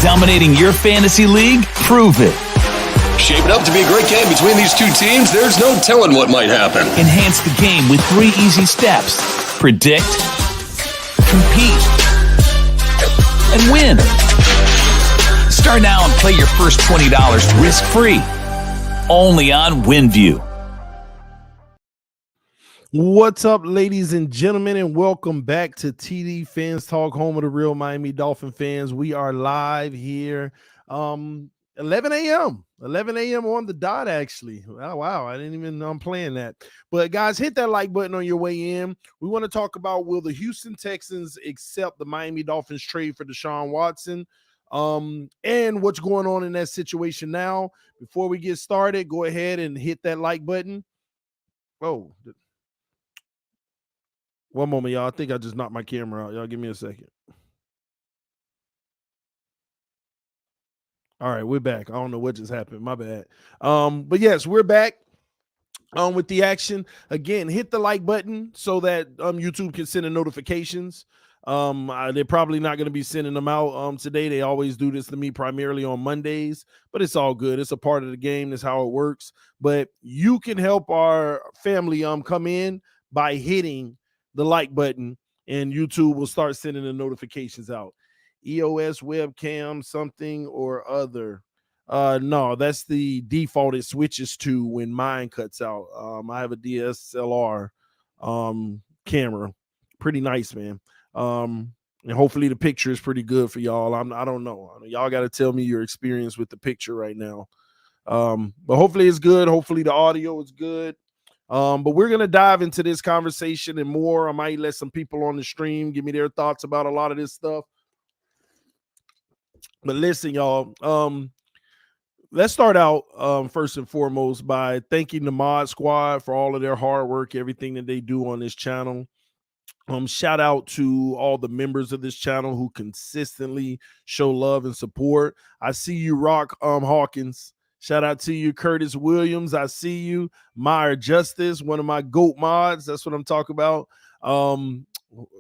Dominating your fantasy league? Prove it. Shaping up to be a great game between these two teams. There's no telling what might happen. Enhance the game with 3 easy steps. Predict, compete, and win. Start now and play your first $20 risk-free. Only on WinView. What's up, ladies and gentlemen, and welcome back to TD Fans Talk, home of the real Miami Dolphin fans. We are live here 11 a.m. on the dot, actually. Oh, wow, I didn't even plan that. But, guys, hit that like button on your way in. We want to talk about, will the Houston Texans accept the Miami Dolphins trade for Deshaun Watson? And what's going on in that situation now. Before we get started, go ahead and hit that like button. Oh, one moment, y'all. I think I just knocked my camera out. Y'all give me a second. All right, we're back. I don't know what just happened. My bad. But yes, we're back with the action. Again, hit the like button so that YouTube can send the notifications. They're probably not going to be sending them out today. They always do this to me primarily on Mondays, but it's all good. It's a part of the game. That's how it works. But you can help our family come in by hitting the like button, and YouTube will start sending the notifications out. EOS webcam, something or other. No, that's the default it switches to when mine cuts out. I have a DSLR camera. Pretty nice, man. And hopefully the picture is pretty good for y'all. I don't know. Y'all got to tell me your experience with the picture right now. But hopefully it's good. Hopefully the audio is good. But we're going to dive into this conversation and more. I might let some people on the stream give me their thoughts about a lot of this stuff. But listen, y'all, let's start out first and foremost by thanking the Mod Squad for all of their hard work, everything that they do on this channel. Shout out to all the members of this channel who consistently show love and support. I see you, Rock Hawkins. Shout out to you, Curtis Williams. I see you. Meyer Justice, one of my GOAT mods. That's what I'm talking about.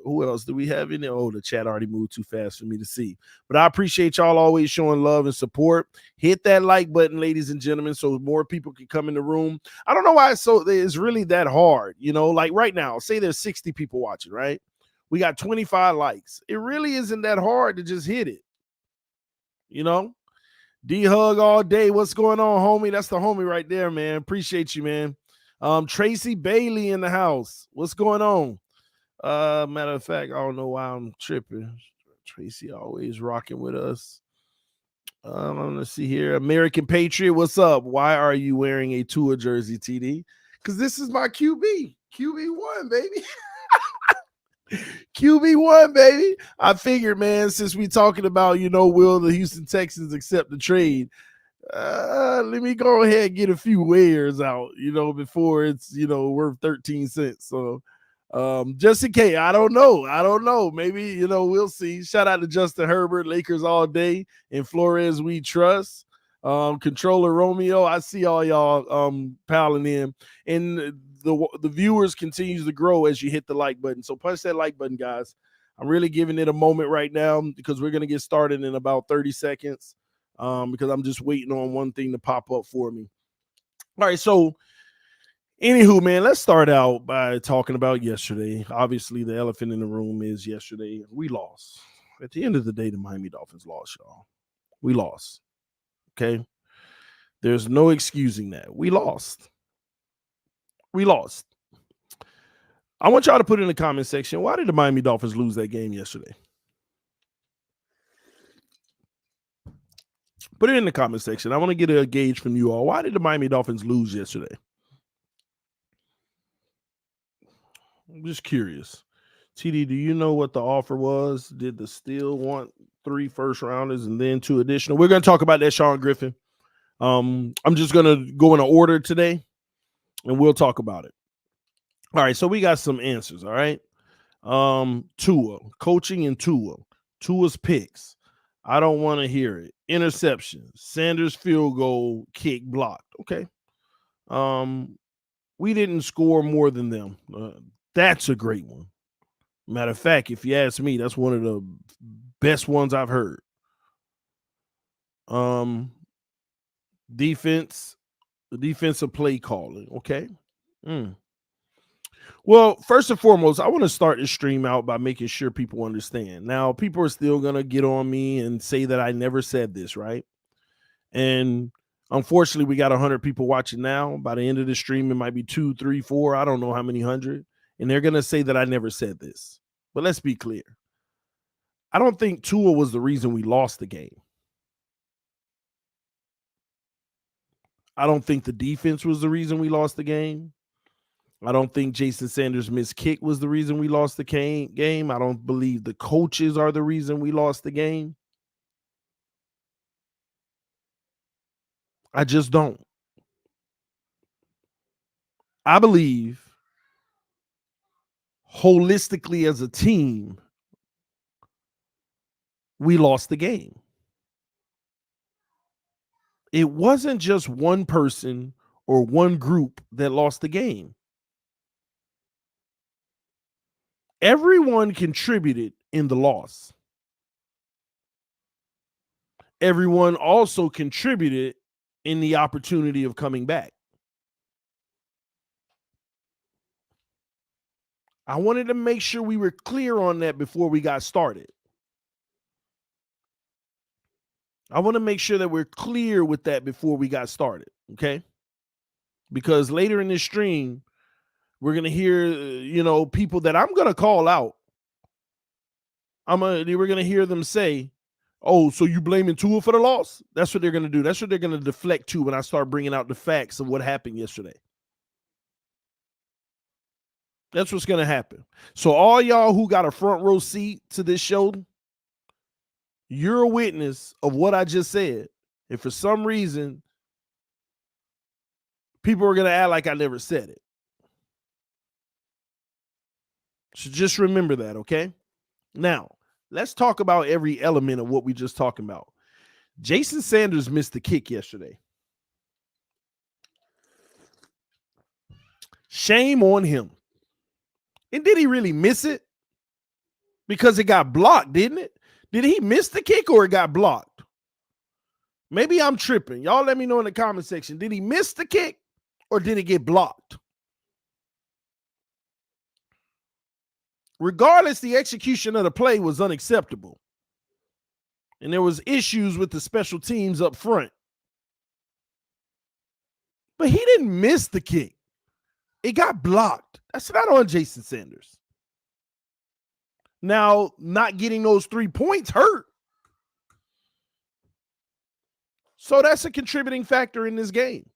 Who else do we have in there? Oh, the chat already moved too fast for me to see. But I appreciate y'all always showing love and support. Hit that like button, ladies and gentlemen, so more people can come in the room. I don't know why it's really that hard. You know, like right now, say there's 60 people watching, right? We got 25 likes. It really isn't that hard to just hit it. You know? D-Hug all day. What's going on, homie? That's the homie right there, man. Appreciate you, man. Tracy Bailey in the house. What's going on? Matter of fact, I don't know why I'm tripping. Tracy always rocking with us. Let's see here. American Patriot, what's up? Why are you wearing a Tua jersey, TD? Because this is my QB. QB1, baby. QB1, baby. I figured, man, since we talking about, will the Houston Texans accept the trade? Let me go ahead and get a few wares out, before it's, worth 13 cents. So just in case, I don't know. Maybe, we'll see. Shout out to Justin Herbert, Lakers all day, and Flores we trust. Controller Romeo, I see all y'all piling in. And the viewers continues to grow as you hit the like button. So punch that like button, guys. I'm really giving it a moment right now because we're going to get started in about 30 seconds because I'm just waiting on one thing to pop up for me. All right, so anywho, man, let's start out by talking about yesterday. Obviously, the elephant in the room is yesterday. We lost. At the end of the day, the Miami Dolphins lost, y'all. We lost. Okay? There's no excusing that. We lost. We lost. I want y'all to put in the comment section, why did the Miami Dolphins lose that game yesterday? Put it in the comment section. I want to get a gauge from you all. Why did the Miami Dolphins lose yesterday? I'm just curious. TD, do you know what the offer was? Did the Steel want 3 first-rounders and then 2 additional? We're going to talk about that, Sean Griffin. I'm just going to go in an order today, and we'll talk about it. All right, so we got some answers, all right? Tua, coaching and Tua's picks. I don't want to hear it. Interception, Sanders field goal, kick blocked. Okay. We didn't score more than them. That's a great one. Matter of fact, if you ask me, that's one of the best ones I've heard. Defense, the defensive play calling. Okay. Well, first and foremost, I want to start this stream out by making sure people understand. Now, people are still going to get on me and say that I never said this, right? And unfortunately, we got 100 people watching now. By the end of the stream, it might be 2, 3, 4. I don't know how many hundred. And they're going to say that I never said this. But let's be clear. I don't think Tua was the reason we lost the game. I don't think the defense was the reason we lost the game. I don't think Jason Sanders' missed kick was the reason we lost the game. I don't believe the coaches are the reason we lost the game. I just don't. I believe holistically as a team, we lost the game. It wasn't just one person or one group that lost the game. Everyone contributed in the loss. Everyone also contributed in the opportunity of coming back. I wanted to make sure we were clear on that before we got started. I want to make sure that we're clear with that before we got started, okay? Because later in this stream, we're going to hear, people that I'm going to call out. We're going to hear them say, oh, so you blaming Tua for the loss? That's what they're going to do. That's what they're going to deflect to when I start bringing out the facts of what happened yesterday. That's what's going to happen. So all y'all who got a front row seat to this show, you're a witness of what I just said. And for some reason, people are going to act like I never said it. So just remember that, okay? Now, let's talk about every element of what we just talking about. Jason Sanders missed the kick yesterday. Shame on him. And did he really miss it? Because it got blocked, didn't it? Did he miss the kick or it got blocked? Maybe I'm tripping. Y'all let me know in the comment section. Did he miss the kick or did it get blocked? Regardless, the execution of the play was unacceptable. And there was issues with the special teams up front. But he didn't miss the kick. It got blocked. That's not on Jason Sanders. Now, not getting those 3 points hurt. So that's a contributing factor in this game.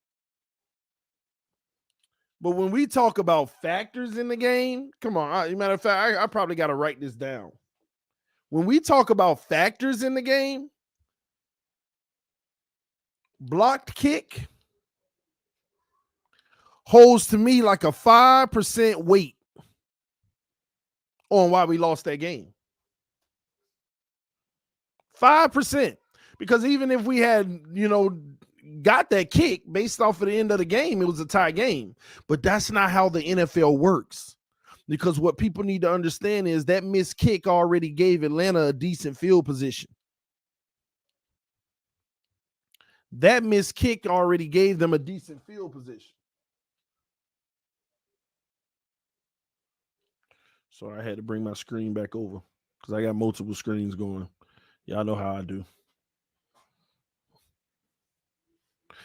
But when we talk about factors in the game, come on. As a matter of fact, I probably got to write this down. When we talk about factors in the game, blocked kick holds to me like a 5% weight on why we lost that game. 5%. Because even if we had, got that kick based off of the end of the game, it was a tie game. But that's not how the NFL works. Because what people need to understand is that missed kick already gave Atlanta a decent field position. That missed kick already gave them a decent field position. So I had to bring my screen back over because I got multiple screens going. Y'all know how I do.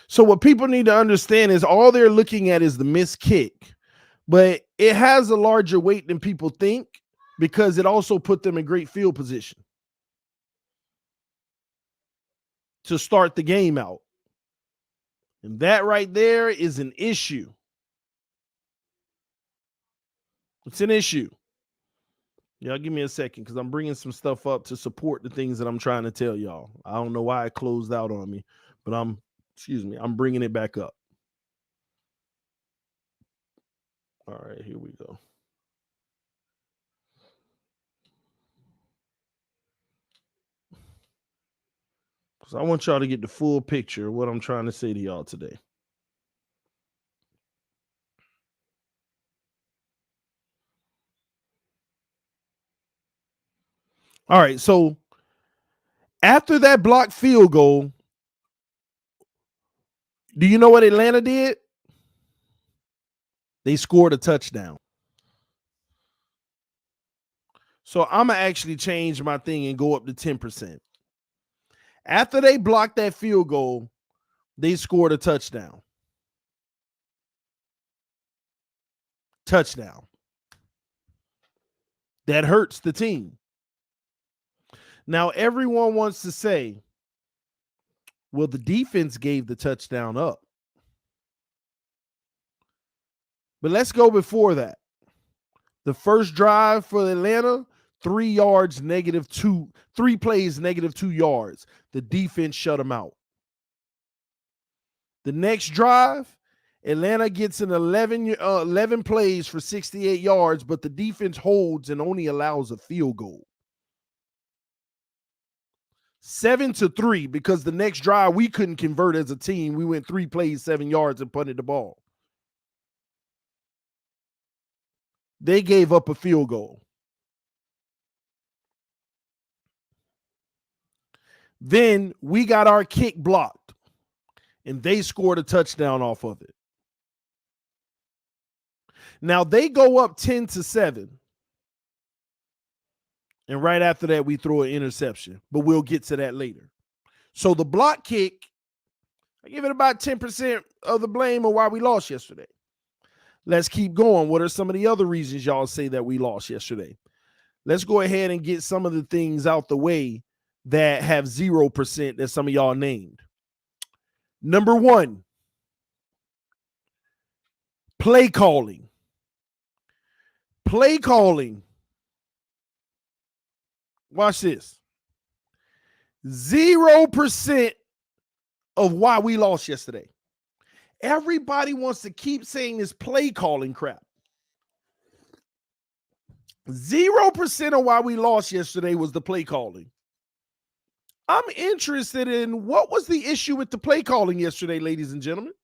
So what people need to understand is all they're looking at is the missed kick, but it has a larger weight than people think because it also put them in great field position to start the game out. And that right there is an issue. It's an issue. Y'all give me a second because I'm bringing some stuff up to support the things that I'm trying to tell y'all. I don't know why it closed out on me, but I'm bringing it back up. All right, here we go. Because I want y'all to get the full picture of what I'm trying to say to y'all today. All right, so after that blocked field goal, do you know what Atlanta did? They scored a touchdown. So I'm going to actually change my thing and go up to 10%. After they blocked that field goal, they scored a touchdown. Touchdown. That hurts the team. Now, everyone wants to say, well, the defense gave the touchdown up. But let's go before that. The first drive for Atlanta, 3 yards, -2, 3 plays, -2 yards. The defense shut them out. The next drive, Atlanta gets an 11 plays for 68 yards, but the defense holds and only allows a field goal. 7-3, because the next drive we couldn't convert as a team. We went 3 plays, 7 yards, and punted the ball. They gave up a field goal. Then we got our kick blocked, and they scored a touchdown off of it. Now they go up 10-7. And right after that, we throw an interception. But we'll get to that later. So the block kick, I give it about 10% of the blame of why we lost yesterday. Let's keep going. What are some of the other reasons y'all say that we lost yesterday? Let's go ahead and get some of the things out the way that have 0% that some of y'all named. Number 1, play calling. Play calling. Watch this. 0% of why we lost yesterday. Everybody wants to keep saying this play calling crap. 0% of why we lost yesterday was the play calling. I'm interested in what was the issue with the play calling yesterday, ladies and gentlemen.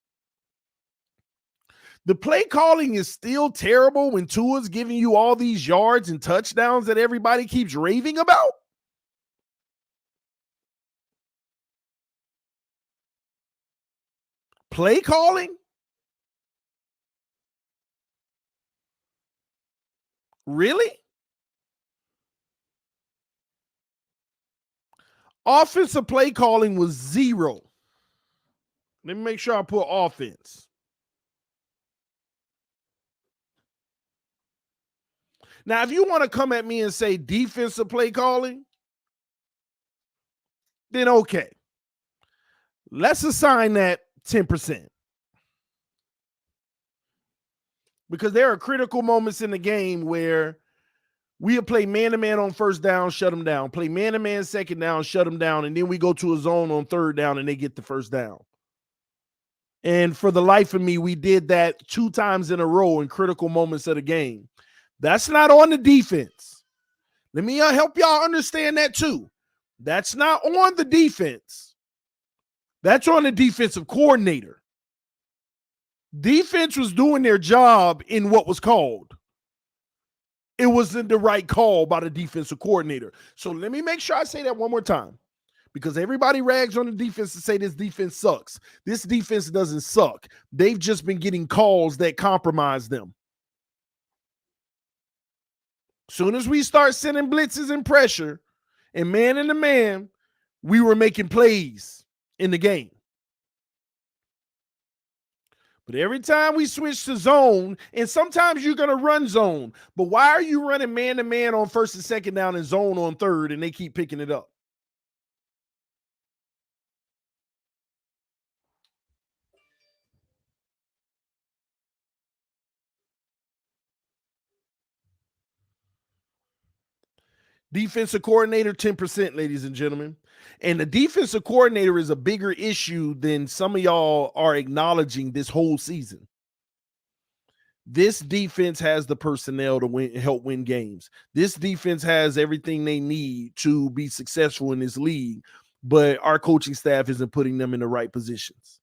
The play calling is still terrible when Tua's giving you all these yards and touchdowns that everybody keeps raving about. Play calling? Really? Offensive play calling was 0. Let me make sure I put offense. Now, if you want to come at me and say defensive play calling, then okay. Let's assign that 10%. Because there are critical moments in the game where we'll play man-to-man on first down, shut them down. Play man-to-man second down, shut them down. And then we go to a zone on third down and they get the first down. And for the life of me, we did that 2 times in a row in critical moments of the game. That's not on the defense. Let me help y'all understand that too. That's not on the defense. That's on the defensive coordinator. Defense was doing their job in what was called. It wasn't the right call by the defensive coordinator. So let me make sure I say that one more time, because everybody rags on the defense to say this defense sucks. This defense doesn't suck. They've just been getting calls that compromise them. Soon as we start sending blitzes and pressure and man in the man, we were making plays in the game. But every time we switch to zone, and sometimes you're going to run zone, but why are you running man-to-man on first and second down and zone on third, and they keep picking it up? Defensive coordinator, 10%, ladies and gentlemen. And the defensive coordinator is a bigger issue than some of y'all are acknowledging this whole season. This defense has the personnel to help win games. This defense has everything they need to be successful in this league, but our coaching staff isn't putting them in the right positions,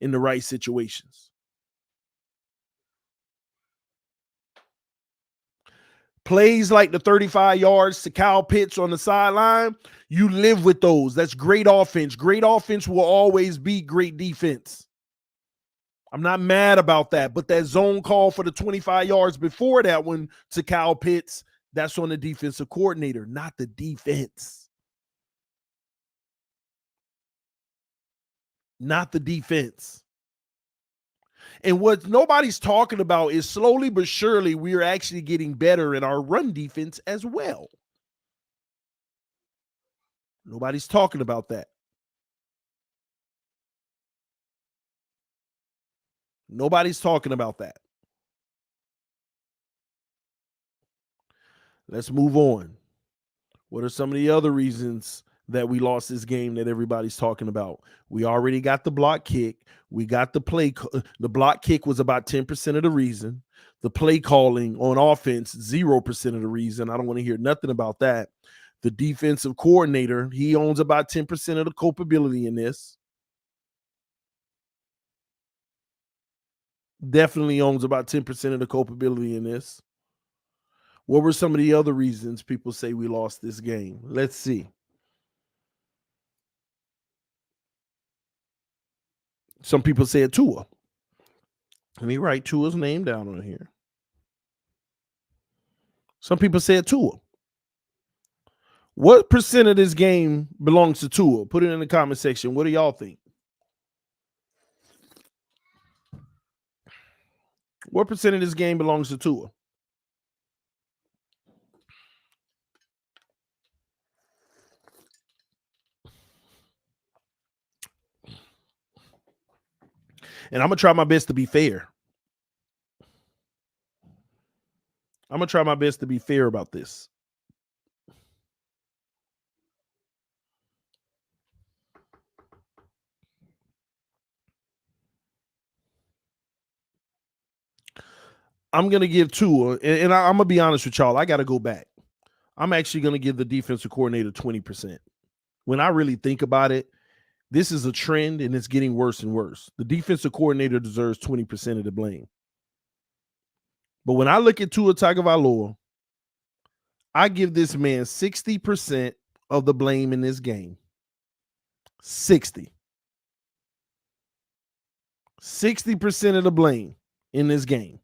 in the right situations. Plays like the 35 yards to Kyle Pitts on the sideline, you live with those. That's great offense. Great offense will always be great defense. I'm not mad about that, but that zone call for the 25 yards before that one to Kyle Pitts, that's on the defensive coordinator, not the defense. Not the defense. And what nobody's talking about is slowly but surely we are actually getting better in our run defense as well. Nobody's talking about that. Nobody's talking about that. Let's move on. What are some of the other reasons that we lost this game that everybody's talking about? We already got the block kick. We got the play. The block kick was about 10% of the reason. The play calling on offense, 0% of the reason. I don't want to hear nothing about that. The defensive coordinator, he owns about 10% of the culpability in this. Definitely owns about 10% of the culpability in this. What were some of the other reasons people say we lost this game? Let's see. Some people said Tua. Let me write Tua's name down on here. Some people said Tua. What percent of this game belongs to Tua? Put it in the comment section. What do y'all think? What percent of this game belongs to Tua? And I'm going to try my best to be fair. I'm going to try my best to be fair about this. I'm going to give Tua, and I'm going to be honest with y'all, I got to go back. I'm actually going to give the defensive coordinator 20%. When I really think about it, this is a trend and it's getting worse and worse. The defensive coordinator deserves 20% of the blame. But when I look at Tua Tagovailoa, I give this man 60% of the blame in this game. 60% of the blame in this game.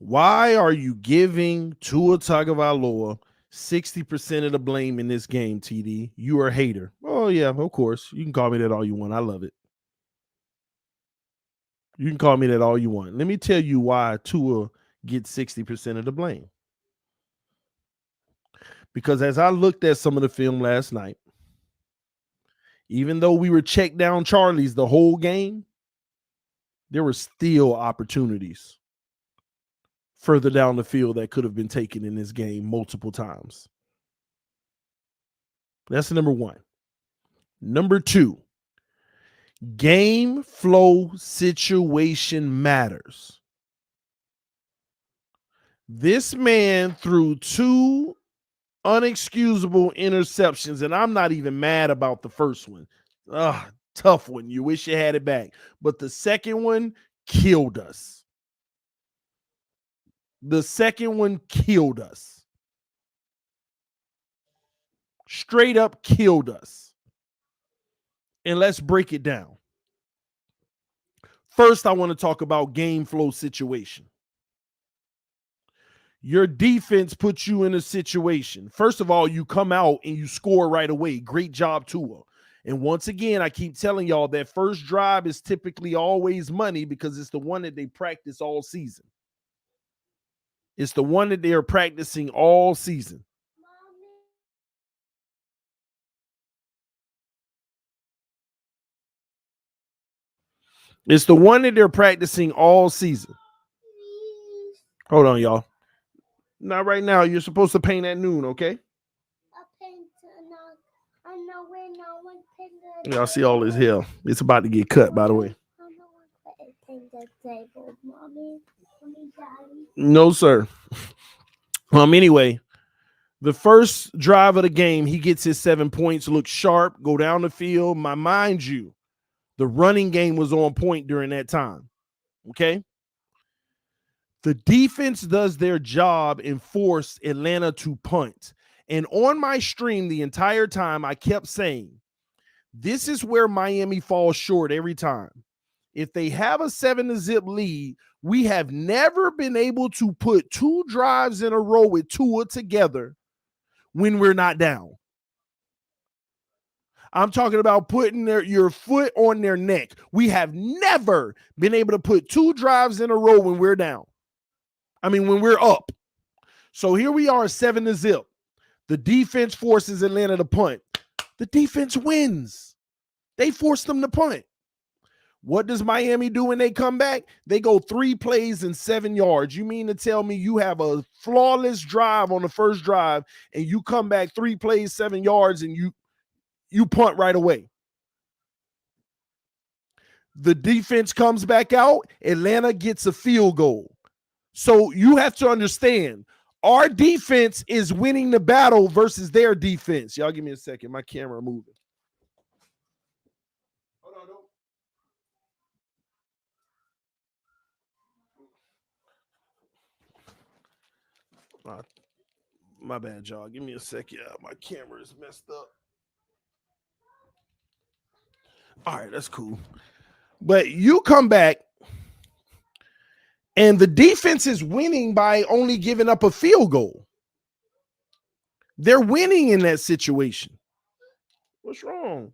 Why are you giving Tua Tagovailoa 60% of the blame in this game, TD? You are a hater. Oh, yeah, of course. You can call me that all you want. I love it. You can call me that all you want. Let me tell you why Tua gets 60% of the blame. Because as I looked at some of the film last night, Even though we were checked down Charlies the whole game, there were still opportunities further down the field that could have been taken in this game multiple times. That's number one. Number two, game flow situation matters. This man threw 2 unexcusable interceptions, and I'm not even mad about the first one. Tough one. You wish you had it back. But the second one killed us. The second one killed us. Straight up killed us. And let's break it down. First, I want to talk about game flow situation. Your defense puts you in a situation. First of all, you come out and you score right away. Great job, Tua. And once again, I keep telling y'all that first drive is typically always money because it's the one that they practice all season. It's the one that they are practicing all season. It's the one that they're practicing all season. Hold on, y'all. Not right now. You're supposed to paint at noon, okay? Y'all see all this hair. It's about to get cut, by the way. No, sir. Anyway, the first drive of the game, he gets his 7 points, looks sharp, go down the field. Mind you, the running game was on point during that time. Okay? The defense does their job and force Atlanta to punt. And on my stream the entire time, I kept saying, this is where Miami falls short every time. If they have a 7-0 lead, we have never been able to put 2 drives in a row with Tua together when we're not down. I'm talking about putting your foot on their neck. We have never been able to put 2 drives in a row when we're down. When we're up. So here we are, 7-0. The defense forces Atlanta to punt. The defense wins. They force them to punt. What does Miami do when they come back? They go 3 plays and 7 yards. You mean to tell me you have a flawless drive on the first drive and you come back 3 plays, 7 yards, and you punt right away? The defense comes back out. Atlanta gets a field goal. So you have to understand, our defense is winning the battle versus their defense. Y'all give me a second. My camera moving. Hold on. My bad, y'all. Give me a second. My camera is messed up. All right, that's cool. But you come back, and the defense is winning by only giving up a field goal. They're winning in that situation. What's wrong?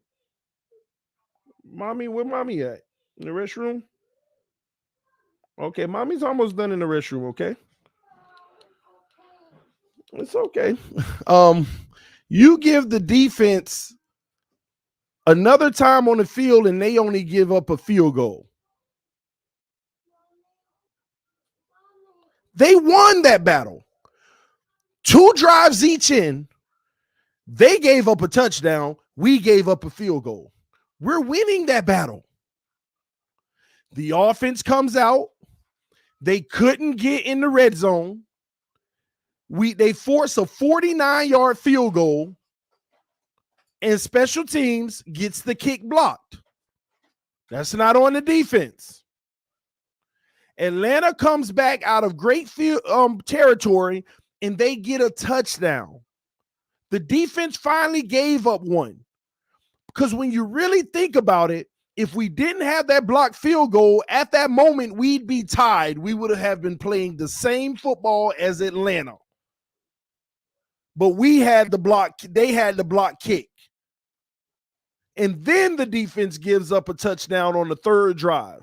Mommy, where mommy at? In the restroom? Okay, mommy's almost done in the restroom, okay? It's okay. You give the defense another time on the field and they only give up a field goal. They won that battle. 2 drives each in. They gave up a touchdown. We gave up a field goal. We're winning that battle. The offense comes out. They couldn't get in the red zone. They force a 49-yard field goal, and special teams gets the kick blocked. That's not on the defense. Atlanta comes back out of great field territory, and they get a touchdown. The defense finally gave up one. Because when you really think about it, if we didn't have that blocked field goal, at that moment, we'd be tied. We would have been playing the same football as Atlanta. But we had the block, they had the block kick. And then the defense gives up a touchdown on the third drive.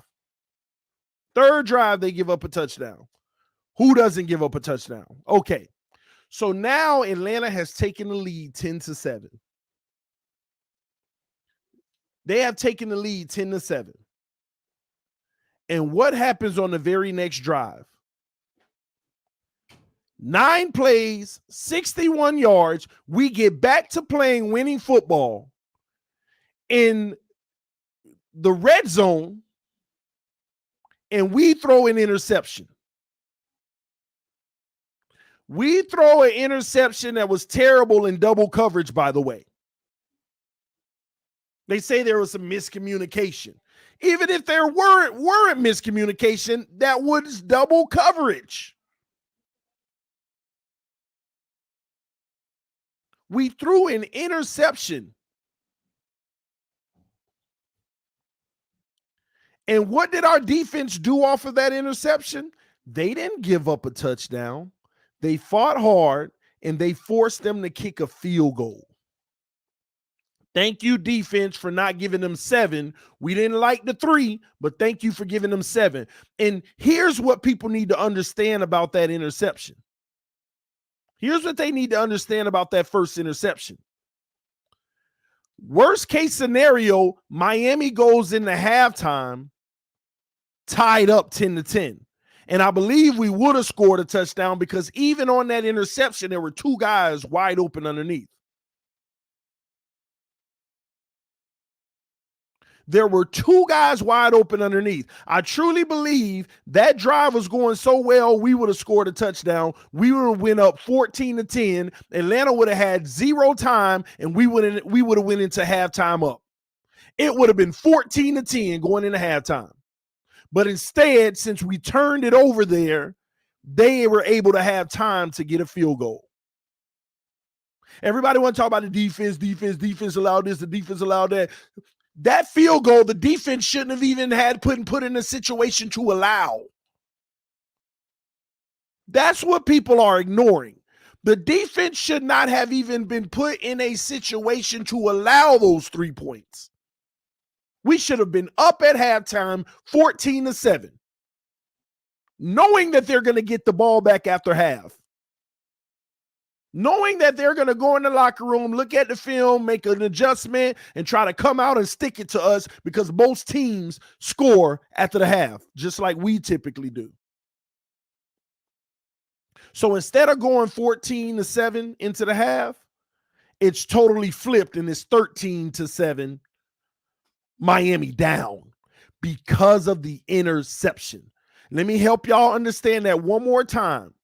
Third drive, they give up a touchdown. Who doesn't give up a touchdown? Okay. So now Atlanta has taken the lead 10-7. They have taken the lead 10-7. And what happens on the very next drive? 9 plays, 61 yards. We get back to playing winning football in the red zone, and we throw an interception. We throw an interception that was terrible in double coverage, by the way. They say there was some miscommunication. Even if there weren't miscommunication, that was double coverage. We threw an interception. And what did our defense do off of that interception? They didn't give up a touchdown. They fought hard, and they forced them to kick a field goal. Thank you, defense, for not giving them 7. We didn't like the 3, but thank you for giving them 7. And here's what people need to understand about that interception. Here's what they need to understand about that first interception. Worst case scenario, Miami goes into halftime tied up 10-10. And I believe we would have scored a touchdown because even on that interception, there were 2 guys wide open underneath. There were 2 guys wide open underneath. I truly believe that drive was going so well, we would have scored a touchdown. We would have went up 14-10. Atlanta would have had 0 time, and we would have went into halftime up. It would have been 14-10 going into halftime. But instead, since we turned it over there, they were able to have time to get a field goal. Everybody want to talk about the defense allowed this, the defense allowed that. That field goal, the defense shouldn't have even had put in a situation to allow. That's what people are ignoring. The defense should not have even been put in a situation to allow those 3 points. We should have been up at halftime 14-7, knowing that they're going to get the ball back after half. Knowing that they're going to go in the locker room, look at the film, make an adjustment, and try to come out and stick it to us because most teams score after the half, just like we typically do. So instead of going 14-7 into the half, it's totally flipped and it's 13-7, Miami down because of the interception. Let me help y'all understand that one more time.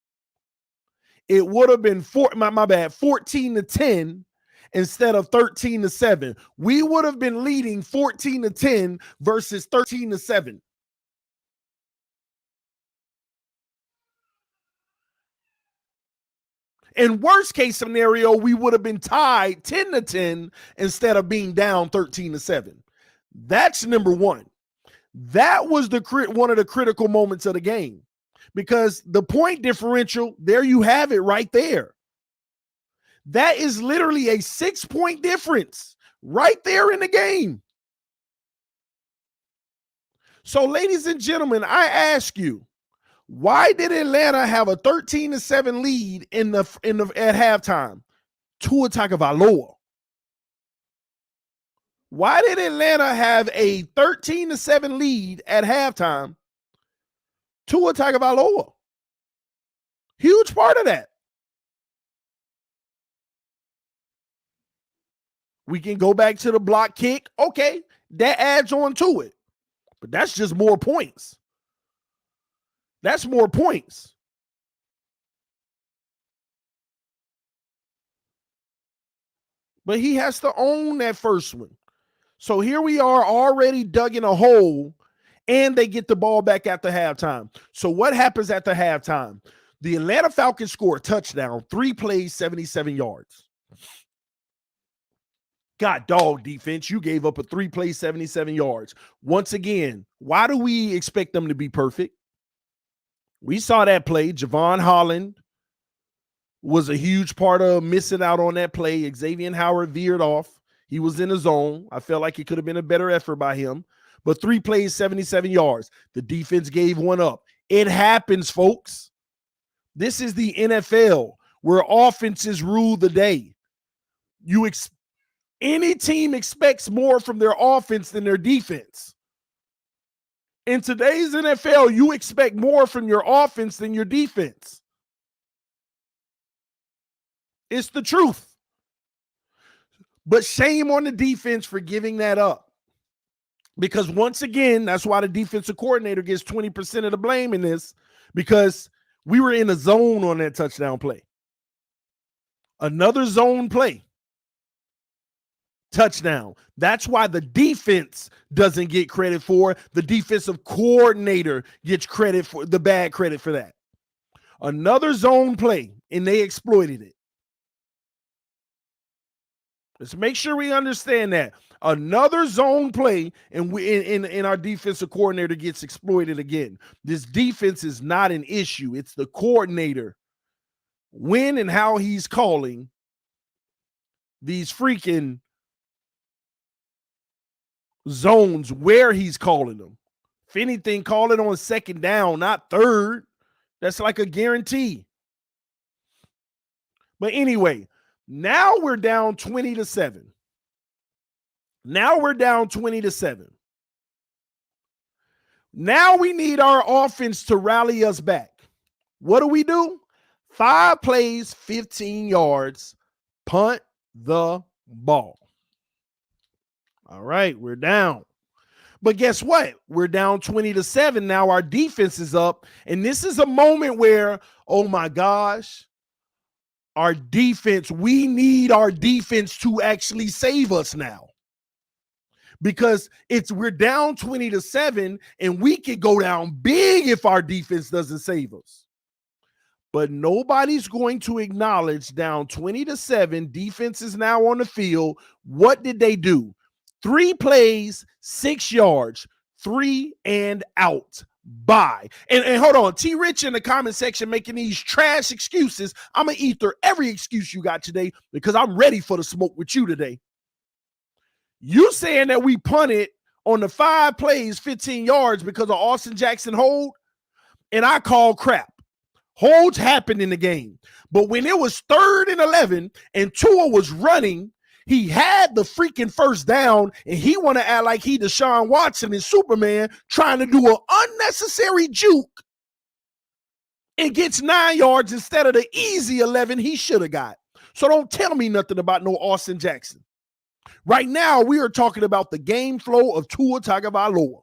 It would have been 14-10 instead of 13-7. We would have been leading 14-10 versus 13-7. In worst case scenario, we would have been tied 10-10 instead of being down 13-7. That's number one. That was one of the critical moments of the game. Because the point differential, there you have it right there. That is literally a 6-point difference right there in the game. So, ladies and gentlemen, I ask you, why did Atlanta have a 13-7 lead at halftime? Tua Tagovailoa. Why did Atlanta have a 13-7 lead at halftime? Tua Tagovailoa. Huge part of that. We can go back to the block kick. Okay, that adds on to it. But that's just more points. That's more points. But he has to own that first one. So here we are already dug in a hole, and they get the ball back after halftime. So what happens after halftime? The Atlanta Falcons score a touchdown, 3 plays, 77 yards. God dog defense, you gave up a 3 plays, 77 yards. Once again, why do we expect them to be perfect? We saw that play. Javon Holland was a huge part of missing out on that play. Xavier Howard veered off. He was in the zone. I felt like it could have been a better effort by him. But 3 plays, 77 yards. The defense gave one up. It happens, folks. This is the NFL where offenses rule the day. Any team expects more from their offense than their defense. In today's NFL, you expect more from your offense than your defense. It's the truth. But shame on the defense for giving that up. Because once again, that's why the defensive coordinator gets 20% of the blame in this, because we were in a zone on that touchdown play. Another zone play. Touchdown. That's why the defense doesn't get credit for it. The defensive coordinator gets credit for the bad credit for that. Another zone play, and they exploited it. Let's make sure we understand that. Another zone play, and our defensive coordinator gets exploited again. This defense is not an issue. It's the coordinator. When and how he's calling these freaking zones, where he's calling them. If anything, call it on second down, not third. That's like a guarantee. But anyway, now we're down 20-7. Now we're down 20-7. Now we need our offense to rally us back. What do? 5 plays, 15 yards, punt the ball. All right, we're down. But guess what? We're down 20-7. Now our defense is up. And this is a moment where, oh my gosh, our defense, we need our defense to actually save us now. Because we're down 20-7, and we could go down big if our defense doesn't save us. But nobody's going to acknowledge down 20-7, defense is now on the field. What did they do? 3 plays, 6 yards, 3 and out. Bye. And hold on, T Rich in the comment section making these trash excuses. I'm going to eat through every excuse you got today because I'm ready for the smoke with you today. You saying that we punted on the 5 plays, 15 yards because of Austin Jackson hold, and I call crap. Holds happened in the game. But when it was 3rd and 11 and Tua was running, he had the freaking first down, and he want to act like he Deshaun Watson and Superman trying to do an unnecessary juke and gets 9 yards instead of the easy 11 he should have got. So don't tell me nothing about no Austin Jackson. Right now, we are talking about the game flow of Tua Tagovailoa.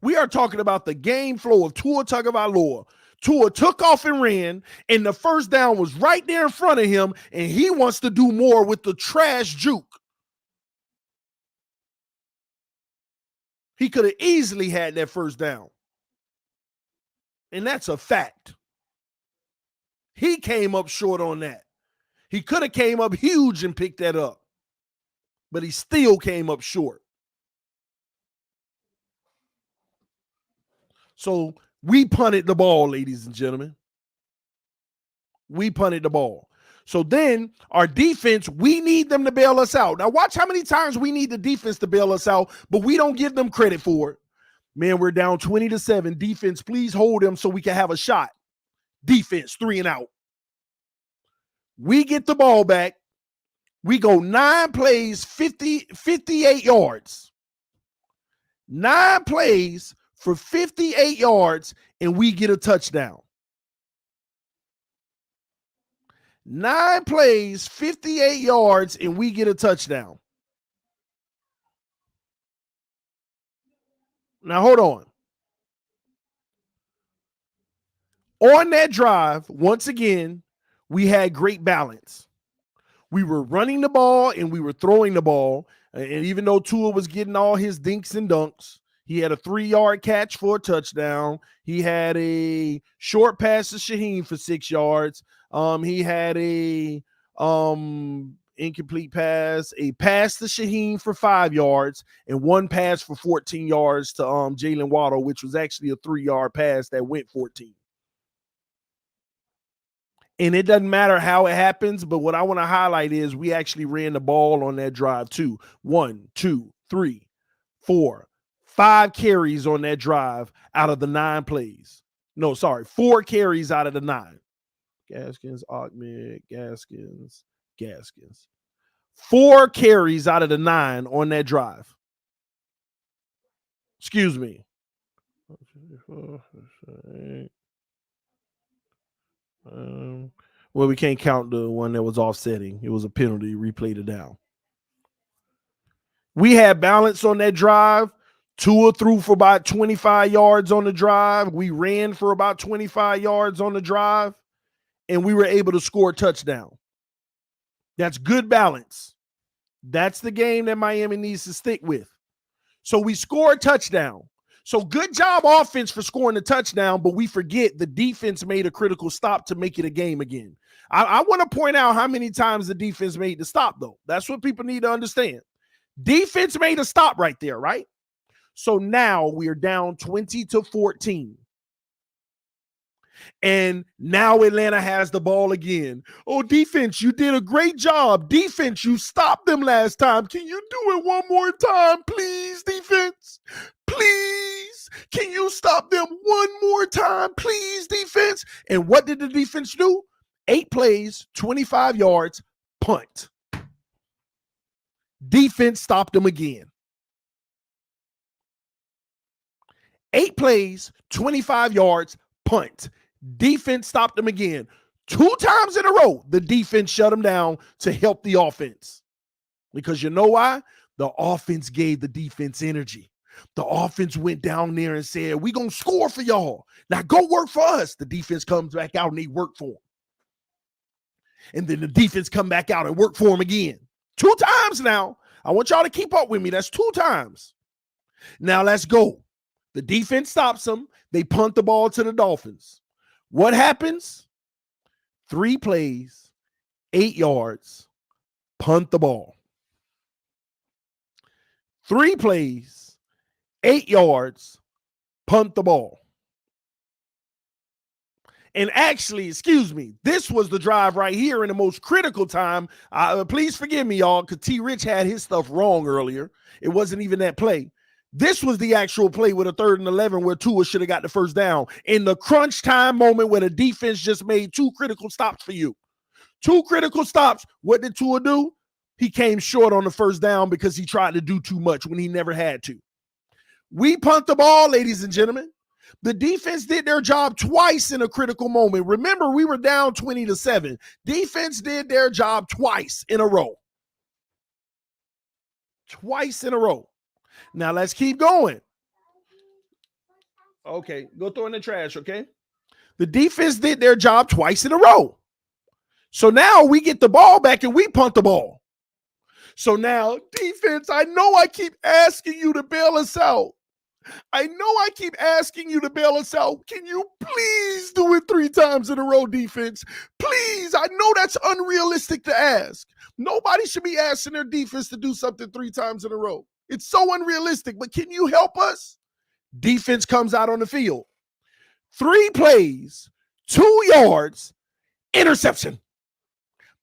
We are talking about the game flow of Tua Tagovailoa. Tua took off and ran, and the first down was right there in front of him, and he wants to do more with the trash juke. He could have easily had that first down. And that's a fact. He came up short on that. He could have came up huge and picked that up, but he still came up short. So we punted the ball, ladies and gentlemen. We punted the ball. So then our defense, we need them to bail us out. Now watch how many times we need the defense to bail us out, but we don't give them credit for it. Man, we're down 20-7. Defense, please hold them so we can have a shot. Defense, 3 and out. We get the ball back. We go 9 plays, 58 yards. 9 plays for 58 yards, and we get a touchdown. 9 plays, 58 yards, and we get a touchdown. Now, hold on. On that drive, once again, we had great balance. We were running the ball and we were throwing the ball. And even though Tua was getting all his dinks and dunks, he had a 3-yard catch for a touchdown. He had a short pass to Shaheen for 6 yards. He had a incomplete pass, a pass to Shaheen for 5 yards, and 1 pass for 14 yards to Jalen Waddle, which was actually a 3-yard pass that went 14. And it doesn't matter how it happens, but what I want to highlight is we actually ran the ball on that drive too. 1, 2, 3, 4, 5 carries on that drive out of the 9 plays. No, sorry, 4 carries out of the 9. Gaskins, Ahmed, Gaskins, Gaskins. 4 carries out of the 9 on that drive. Excuse me. Well, we can't count the one that was offsetting. It was a penalty. Replayed it down. We had balance on that drive. Tua threw for about 25 yards on the drive. We ran for about 25 yards on the drive, and we were able to score a touchdown. That's good balance. That's the game that Miami needs to stick with. So we score a touchdown. So good job offense for scoring the touchdown, but we forget the defense made a critical stop to make it a game again. I want to point out how many times the defense made the stop, though. That's what people need to understand. Defense made a stop right there, right? So now we're down 20-14. And now Atlanta has the ball again. Oh, defense, you did a great job. Defense, you stopped them last time. Can you do it one more time, please, defense? Please. Can you stop them one more time, please, defense? And what did the defense do? 8 plays, 25 yards, punt. Defense stopped them again. 8 plays, 25 yards, punt. Defense stopped them again. 2 times in a row, the defense shut them down to help the offense. Because you know why? The offense gave the defense energy. The offense went down there and said, we're going to score for y'all. Now go work for us. The defense comes back out and they work for them. And then the defense come back out and work for them again. 2 times now. I want y'all to keep up with me. That's 2 times. Now let's go. The defense stops them. They punt the ball to the Dolphins. What happens? 3 plays, 8 yards, punt the ball. 3 plays, 8 yards, punt the ball. And actually, excuse me, this was the drive right here in the most critical time. Please forgive me, y'all, because T. Rich had his stuff wrong earlier. It wasn't even that play. This was the actual play with a 3rd and 11 where Tua should have got the first down. In the crunch time moment where the defense just made 2 critical stops for you. 2 critical stops. What did Tua do? He came short on the first down because he tried to do too much when he never had to. We punt the ball, ladies and gentlemen. The defense did their job twice in a critical moment. Remember, we were down 20-7. Defense did their job twice in a row. Twice in a row. Now let's keep going. Okay, go throw in the trash, okay? The defense did their job twice in a row. So now we get the ball back and we punt the ball. So now, defense, I know I keep asking you to bail us out. I know I keep asking you to bail us out. Can you please do it 3 times in a row, defense? Please. I know that's unrealistic to ask. Nobody should be asking their defense to do something 3 times in a row. It's so unrealistic, but can you help us? Defense comes out on the field. 3 plays, 2 yards, interception.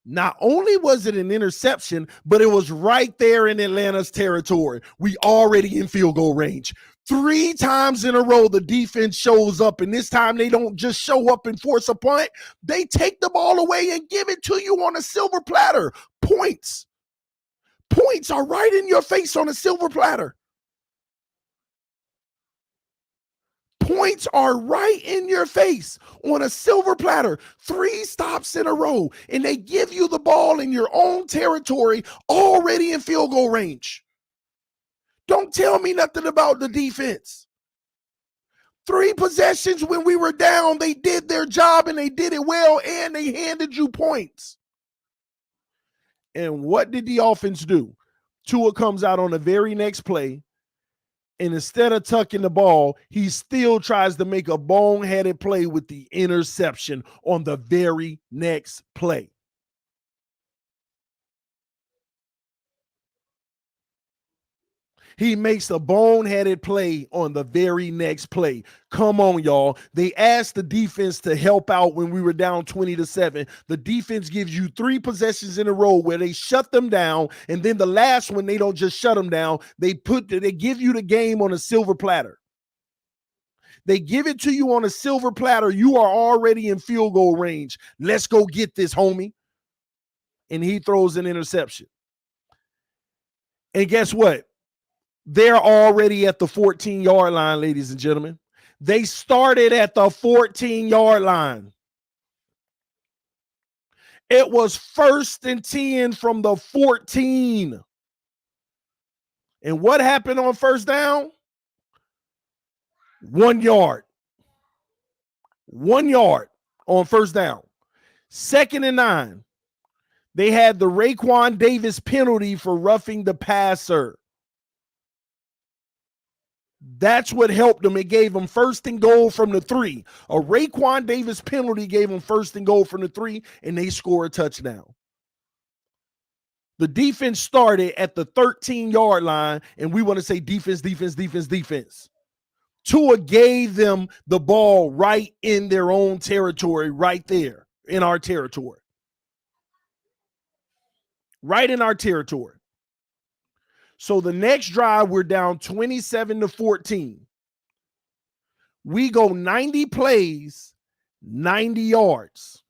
Not only was it an interception, but it was right there in Atlanta's territory. We already in field goal range. 3 times in a row, the defense shows up, and this time they don't just show up and force a punt. They take the ball away and give it to you on a silver platter. Points. Points are right in your face on a silver platter. Points are right in your face on a silver platter. 3 stops in a row, and they give you the ball in your own territory, already in field goal range. Don't tell me nothing about the defense. 3 possessions when we were down, they did their job, and they did it well, and they handed you points. And what did the offense do? Tua comes out on the very next play, and instead of tucking the ball, he still tries to make a boneheaded play with the interception on the very next play. He makes a boneheaded play on the very next play. Come on, y'all. They asked the defense to help out when we were down 20-7. The defense gives you 3 possessions in a row where they shut them down, and then the last one, they don't just shut them down. They give you the game on a silver platter. They give it to you on a silver platter. You are already in field goal range. Let's go get this, homie. and he throws an interception. And guess what? They're already at the 14-yard line, ladies and gentlemen. They started at the 14-yard line. It was 1st and 10 from the 14. And what happened on first down? 1 yard. 1 yard on first down. 2nd and 9. They had the Raekwon Davis penalty for roughing the passer. That's what helped them. It gave them 1st and goal from the 3. A Raekwon Davis penalty gave them 1st and goal from the 3, and they score a touchdown. The defense started at the 13-yard line, and we want to say defense, defense, defense, defense. Tua gave them the ball right in their own territory, right there in our territory. Right in our territory. So the next drive, we're down 27-14. We go 90 plays, 90 yards.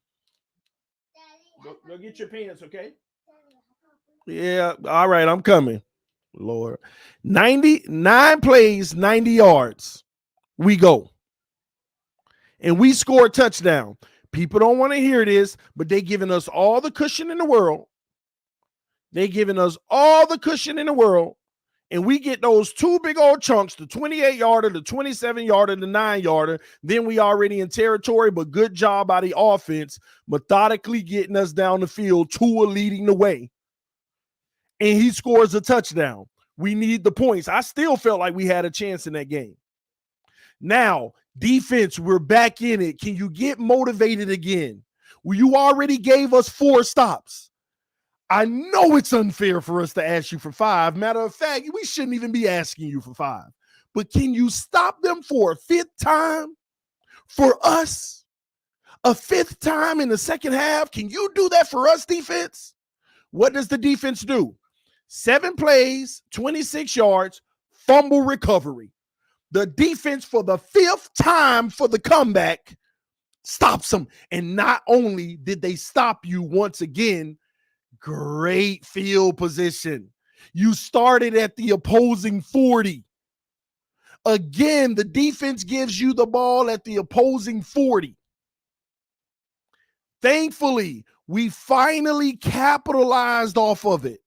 Go get your pants, okay? Yeah, all right, I'm coming. Lord. 99 plays, 90 yards. We go. And we score a touchdown. People don't want to hear this, but they're giving us all the cushion in the world. They're giving us all the cushion in the world, and we get those 2 big old chunks, the 28-yarder, the 27-yarder, the 9-yarder. Then we already in territory, but good job by the offense, methodically getting us down the field, Tua leading the way. And he scores a touchdown. We need the points. I still felt like we had a chance in that game. Now, defense, we're back in it. Can you get motivated again? Well, you already gave us 4 stops. I know it's unfair for us to ask you for 5. Matter of fact, we shouldn't even be asking you for 5. But can you stop them for a 5th time? For us? A 5th time in the second half? Can you do that for us, defense? What does the defense do? 7 plays, 26 yards, fumble recovery. The defense, for the 5th time for the comeback, stops them. And not only did they stop you once again, great field position. You started at the opposing 40. Again, the defense gives you the ball at the opposing 40. Thankfully, we finally capitalized off of it.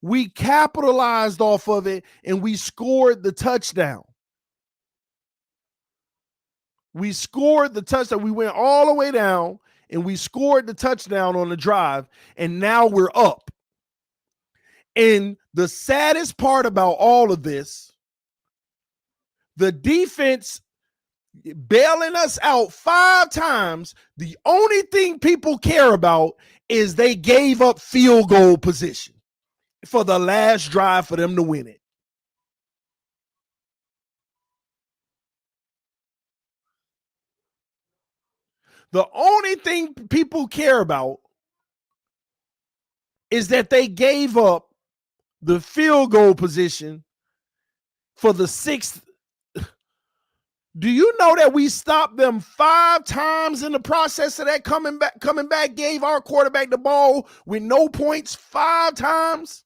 We capitalized off of it, and we scored the touchdown. We scored the touchdown. We went all the way down, and we scored the touchdown on the drive, and now we're up. And the saddest part about all of this, the defense bailing us out 5 times, the only thing people care about is they gave up field goal position for the last drive for them to win it. The only thing people care about is that they gave up the field goal position for the 6th. Do you know that we stopped them 5 times in the process of that coming back, gave our quarterback the ball with no points 5 times?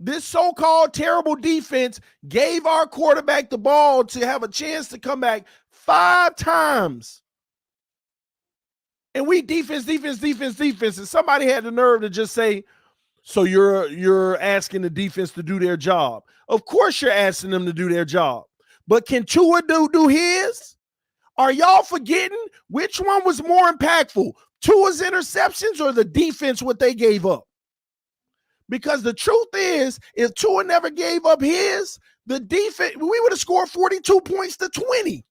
This so-called terrible defense gave our quarterback the ball to have a chance to come back 5 times. And we defense. And somebody had the nerve to just say, so you're asking the defense to do their job. Of course you're asking them to do their job. But can Tua do his? Are y'all forgetting which one was more impactful? Tua's interceptions or the defense, what they gave up? Because the truth is, if Tua never gave up his, the defense, we would have scored 42 points to 20.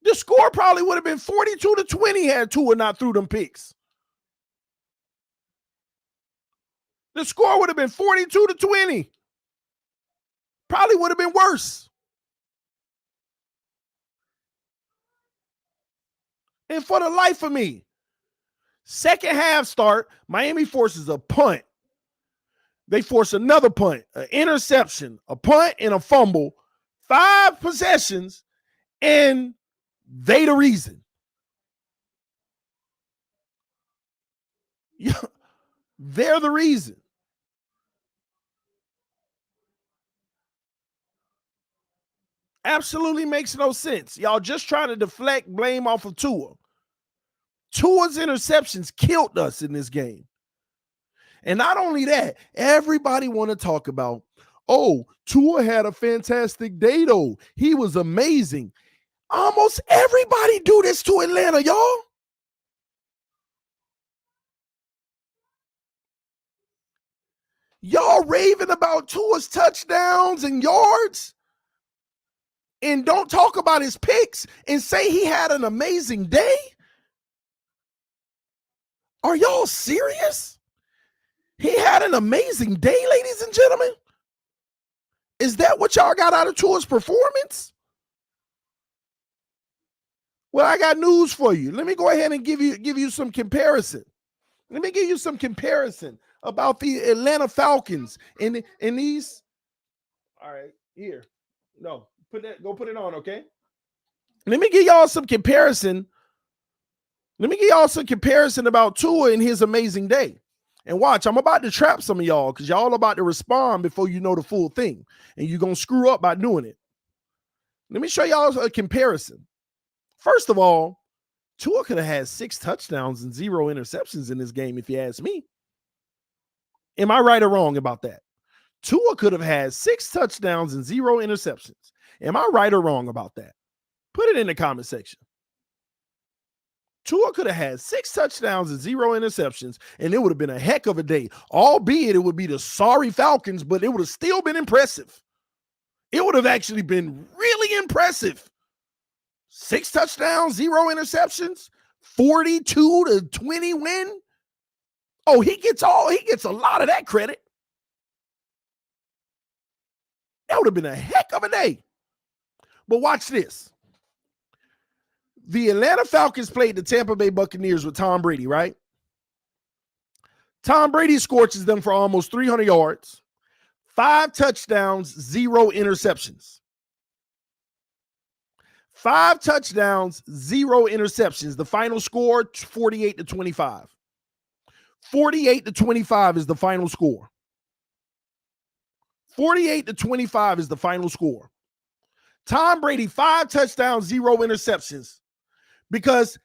The score probably would have been 42 to 20 had Tua not threw them picks. The score would have been 42 to 20. Probably would have been worse. And for the life of me, second half start, Miami forces a punt. They force another punt, an interception, a punt, and a fumble. 5 possessions, and They the reason. Yeah, they're the reason. Absolutely makes no sense. Y'all just trying to deflect blame off of Tua. Tua's interceptions killed us in this game. And not only that, everybody want to talk about, oh, Tua had a fantastic day, though. He was amazing. Almost everybody do this to Atlanta, y'all. Y'all raving about Tua's touchdowns and yards and don't talk about his picks and say he had an amazing day? Are y'all serious? He had an amazing day, ladies and gentlemen. Is that what y'all got out of Tua's performance? Well, I got news for you. Let me go ahead and give you some comparison. Let me give you some comparison about the Atlanta Falcons in these. All right, here. No, go put it on, okay? Let me give y'all some comparison. Let me give y'all some comparison about Tua and his amazing day. And watch, I'm about to trap some of y'all because y'all about to respond before you know the full thing. And you're going to screw up by doing it. Let me show y'all a comparison. First of all, Tua could have had 6 touchdowns and 0 interceptions in this game, if you ask me. Am I right or wrong about that? Tua could have had 6 touchdowns and 0 interceptions. Am I right or wrong about that? Put it in the comment section. Tua could have had 6 touchdowns and 0 interceptions, and it would have been a heck of a day. Albeit it would be the sorry Falcons, but it would have still been impressive. It would have actually been really impressive. 6 touchdowns, 0 interceptions, 42-20 win. Oh, he gets a lot of that credit. That would have been a heck of a day. But watch this. The Atlanta Falcons played the Tampa Bay Buccaneers with Tom Brady, right? Tom Brady scorches them for almost 300 yards, 5 touchdowns, 0 interceptions. 5 touchdowns, 0 interceptions. The final score, 48-25. 48-25 is the final score. 48-25 is the final score. Tom Brady, 5 touchdowns, 0 interceptions. Because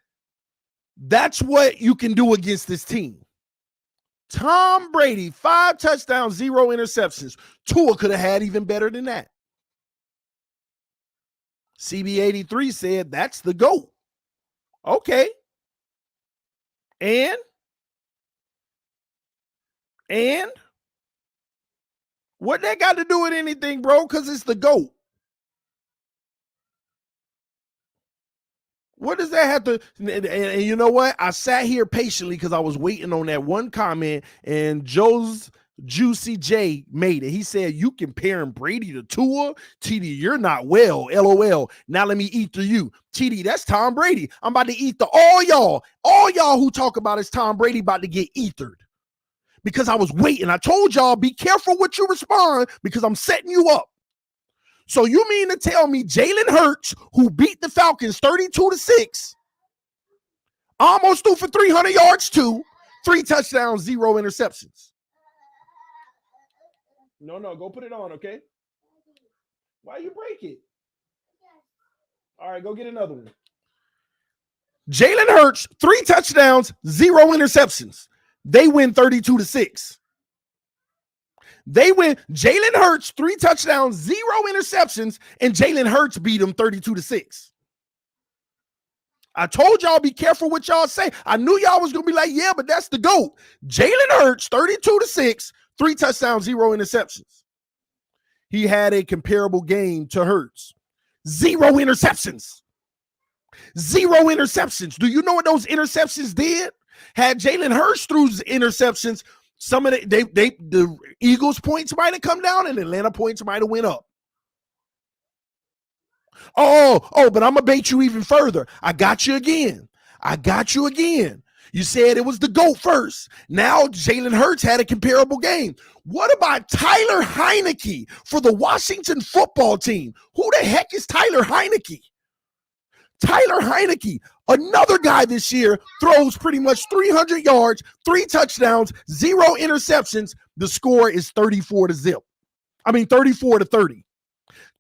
that's what you can do against this team. Tom Brady, 5 touchdowns, 0 interceptions. Tua could have had even better than that. CB83 said that's the GOAT. Okay. And what that got to do with anything, bro? Because it's the GOAT. What does that have to? And you know what? I sat here patiently because I was waiting on that one comment, and Joe's Juicy J made it. He said, "You comparing Brady to Tua? TD, you're not well. LOL. Now let me eat through you. TD, that's Tom Brady. I'm about to eat all y'all. All y'all who talk about it's Tom Brady about to get ethered. Because I was waiting. I told y'all, be careful what you respond because I'm setting you up. So you mean to tell me Jalen Hurts, who beat the Falcons 32-6, almost threw for 300 yards too, 3 touchdowns, 0 interceptions? No, go put it on, okay? Why you break it? All right, go get another one. Jalen Hurts, 3 touchdowns, 0 interceptions. They win 32-6. They win. Jalen Hurts, 3 touchdowns, 0 interceptions, and Jalen Hurts beat them 32-6. I told y'all be careful what y'all say. I knew y'all was going to be like, yeah, but that's the GOAT. Jalen Hurts, 32-6, 3 touchdowns, 0 interceptions. He had a comparable game to Hurts. 0 interceptions. 0 interceptions. Do you know what those interceptions did? Had Jalen Hurts threw interceptions, some of the Eagles points might have come down and Atlanta points might have went up. Oh, but I'm going to bait you even further. I got you again. You said it was the GOAT first. Now Jalen Hurts had a comparable game. What about Tyler Heineke for the Washington football team? Who the heck is Tyler Heineke? Tyler Heineke, another guy this year, throws pretty much 300 yards, 3 touchdowns, 0 interceptions. The score is 34-0. 34-30.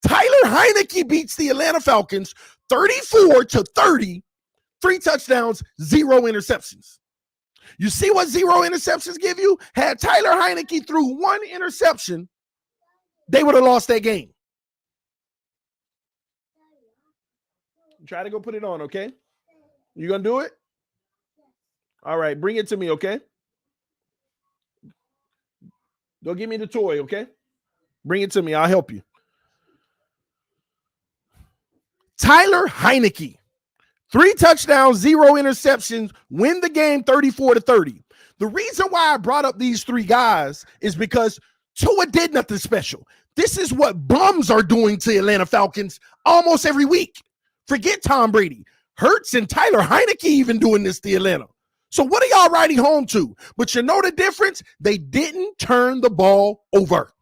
Tyler Heineke beats the Atlanta Falcons 34-30, 3 touchdowns, 0 interceptions. You see what 0 interceptions give you? Had Tyler Heineke threw 1 interception, they would have lost that game. Try to go put it on, okay? You gonna do it? All right, bring it to me, okay? Go give me the toy, okay? Bring it to me. I'll help you. Tyler Heineke, 3 touchdowns, 0 interceptions, win the game 34-30. The reason why I brought up these 3 guys is because Tua did nothing special. This is what bums are doing to Atlanta Falcons almost every week. Forget Tom Brady. Hurts and Tyler Heineke even doing this to Atlanta. So what are y'all riding home to? But you know the difference? They didn't turn the ball over.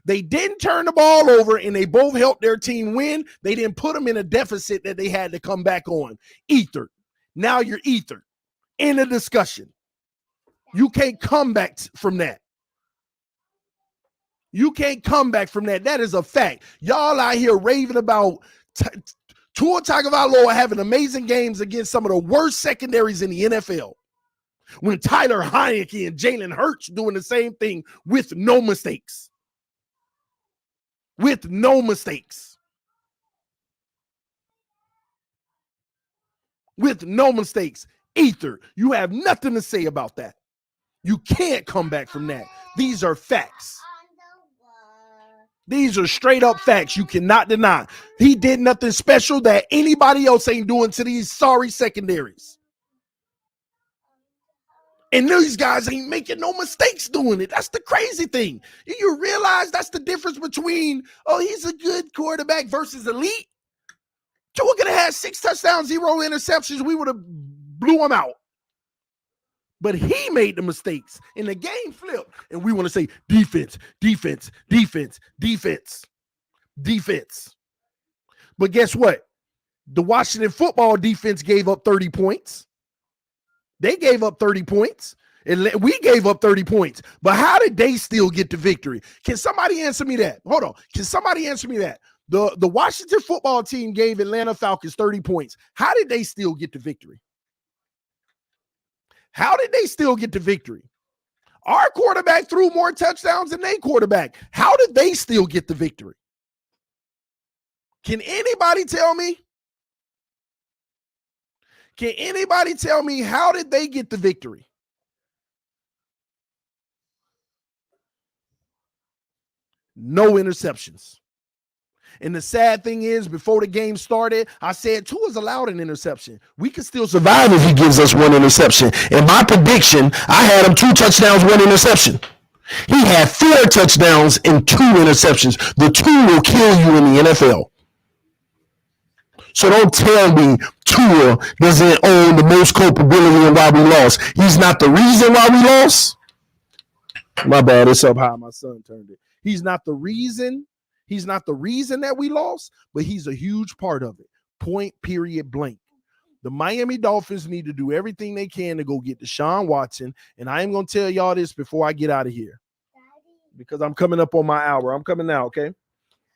They didn't turn the ball over, and they both helped their team win. They didn't put them in a deficit that they had to come back on. Ethered. Now you're ethered. In a discussion. You can't come back from that. You can't come back from that. That is a fact. Y'all out here raving about Tua Tagovailoa having amazing games against some of the worst secondaries in the NFL. When Tyler Heineke and Jalen Hurts doing the same thing with no mistakes. With no mistakes. With no mistakes. Ether, you have nothing to say about that. You can't come back from that. These are facts. These are straight up facts you cannot deny. He did nothing special that anybody else ain't doing to these sorry secondaries. And these guys ain't making no mistakes doing it. That's the crazy thing. You realize that's the difference between, he's a good quarterback versus elite? Tua could have had 6 touchdowns, 0 interceptions. We would have blew him out. But he made the mistakes, and the game flipped. And we want to say defense, defense, defense, defense, defense. But guess what? The Washington football defense gave up 30 points. They gave up 30 points. And we gave up 30 points. But how did they still get the victory? Can somebody answer me that? Hold on. Can somebody answer me that? The Washington football team gave Atlanta Falcons 30 points. How did they still get the victory? How did they still get the victory? Our quarterback threw more touchdowns than their quarterback. How did they still get the victory? Can anybody tell me? Can anybody tell me how did they get the victory? No interceptions. And the sad thing is, before the game started, I said Tua's allowed an interception. We can still survive if he gives us 1 interception. In my prediction, I had him 2 touchdowns, 1 interception. He had 4 touchdowns and 2 interceptions. The 2 will kill you in the NFL. So don't tell me Tua doesn't own the most culpability in why we lost. He's not the reason why we lost. My bad, it's up high. My son turned it. He's not the reason. He's not the reason that we lost, but he's a huge part of it. Point, period, blank. The Miami Dolphins need to do everything they can to go get Deshaun Watson. And I am going to tell y'all this before I get out of here, because I'm coming up on my hour. I'm coming now, okay?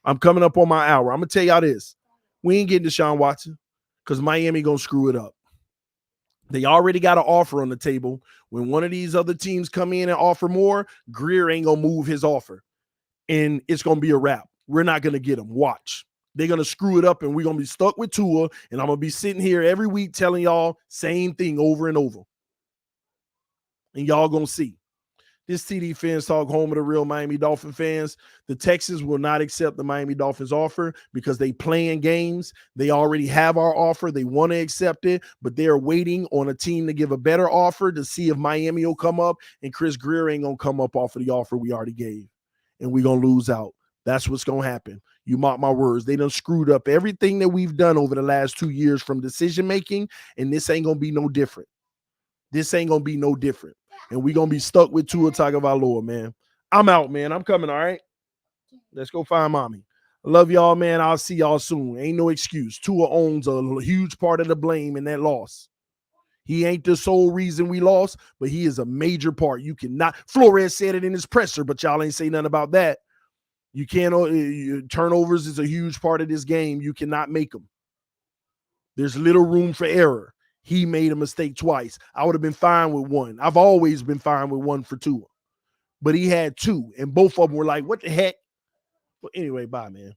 I'm coming up on my hour. I'm going to tell y'all this. We ain't getting Deshaun Watson because Miami going to screw it up. They already got an offer on the table. When one of these other teams come in and offer more, Greer ain't going to move his offer. And it's going to be a wrap. We're not going to get him. Watch. They're going to screw it up, and we're going to be stuck with Tua, and I'm going to be sitting here every week telling y'all same thing over and over. And y'all going to see. This TDPHINSTALK, home of the real Miami Dolphin fans. The Texans will not accept the Miami Dolphins offer because they playing games. They already have our offer. They want to accept it, but they're waiting on a team to give a better offer to see if Miami will come up, and Chris Greer ain't going to come up off of the offer we already gave, and we're going to lose out. That's what's going to happen. You mark my words. They done screwed up everything that we've done over the last 2 years from decision-making, and this ain't going to be no different. This ain't going to be no different. And we're going to be stuck with Tua Tagovailoa, man. I'm out, man. I'm coming, all right? Let's go find mommy. I love y'all, man. I'll see y'all soon. Ain't no excuse. Tua owns a huge part of the blame in that loss. He ain't the sole reason we lost, but he is a major part. You cannot. Flores said it in his presser, but y'all ain't say nothing about that. You can't. Turnovers is a huge part of this game. You cannot make them. There's little room for error. He made a mistake twice. I would have been fine with one. I've always been fine with one for Tua, but he had two, and both of them were like, "What the heck?" But anyway, bye, man.